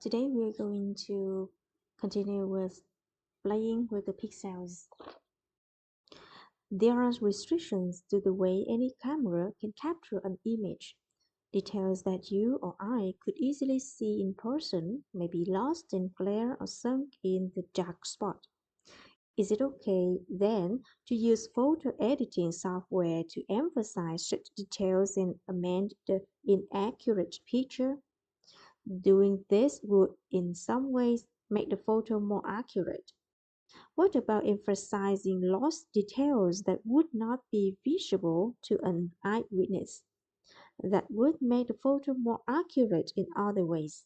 Today we are going to continue with playing with the pixels. There are restrictions to the way any camera can capture an image. Details that you or I could easily see in person may be lost in glare or sunk in the dark spot. Is it okay, then, to use photo editing software to emphasize such details and amend the inaccurate picture? Doing this would in some ways make the photo more accurate. What about emphasizing lost details that would not be visible to an eyewitness? That would make the photo more accurate in other ways.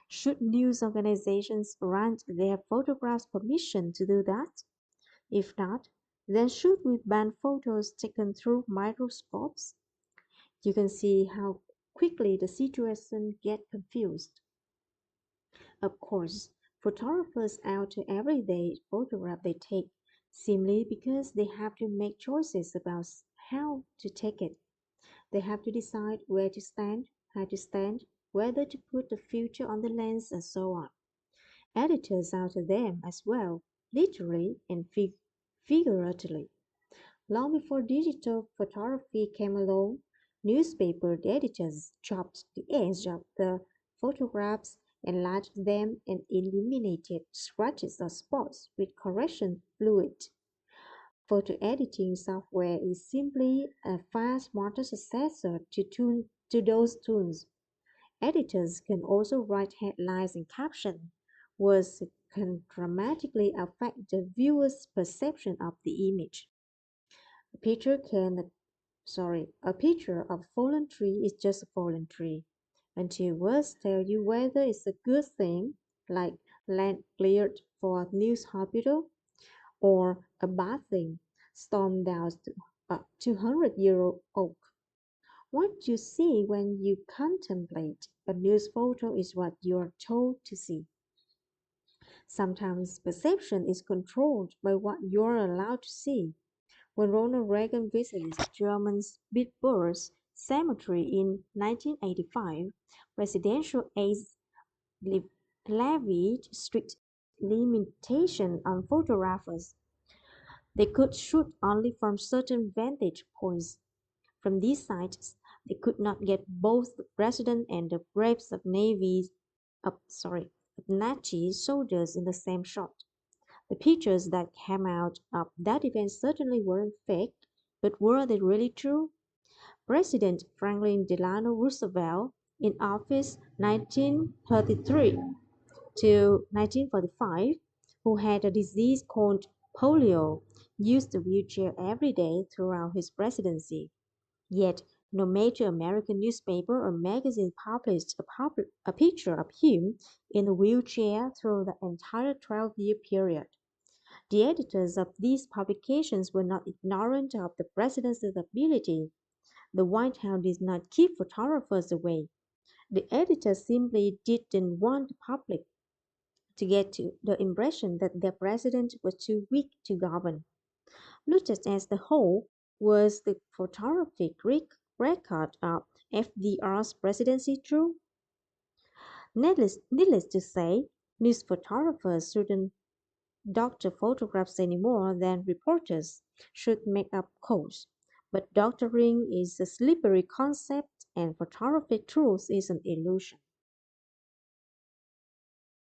Should news organizations grant their photographs permission to do that? If not, then should we ban photos taken through microscopes? You can see how quickly the situation gets confused. Of course, photographers alter every day photograph they take simply because they have to make choices about how to take it. They have to decide where to stand, how to stand, whether to put the filter on the lens, and so on. Editors alter them as well, literally and figuratively. Long before digital photography came along, newspaper editors chopped the edge of the photographs, enlarged them, and eliminated scratches or spots with correction fluid. Photo editing software is simply a far smarter successor to those tools. Editors can also write headlines and captions, words can dramatically affect the viewer's perception of the image. A picture can a picture of a fallen tree is just a fallen tree until words tell you whether it's a good thing, like land cleared for a new hospital, or a bad thing, storm down a 200-year-old oak. What you see when you contemplate a news photo is what you're told to see. Sometimes perception is controlled by what you're allowed to see. When Ronald Reagan visited German's Bitburg Cemetery in 1985, presidential aides levied strict limitations on photographers. They could shoot only from certain vantage points. From these sites, they could not get both the president and the graves of of Nazi soldiers in the same shot. The pictures that came out of that event certainly weren't fake, but were they really true? President Franklin Delano Roosevelt, in office 1933 to 1945, who had a disease called polio, used a wheelchair every day throughout his presidency. Yet, no major American newspaper or magazine published a picture of him in a wheelchair through the entire 12-year period. The editors of these publications were not ignorant of the president's ability. The White House did not keep photographers away. The editors simply didn't want the public to get the impression that their president was too weak to govern. Looked at as the whole, was the photographic record of FDR's presidency true? Needless to say, news photographers shouldn't doctor photographs any more than reporters should make up quotes. But doctoring is a slippery concept and photographic truth is an illusion.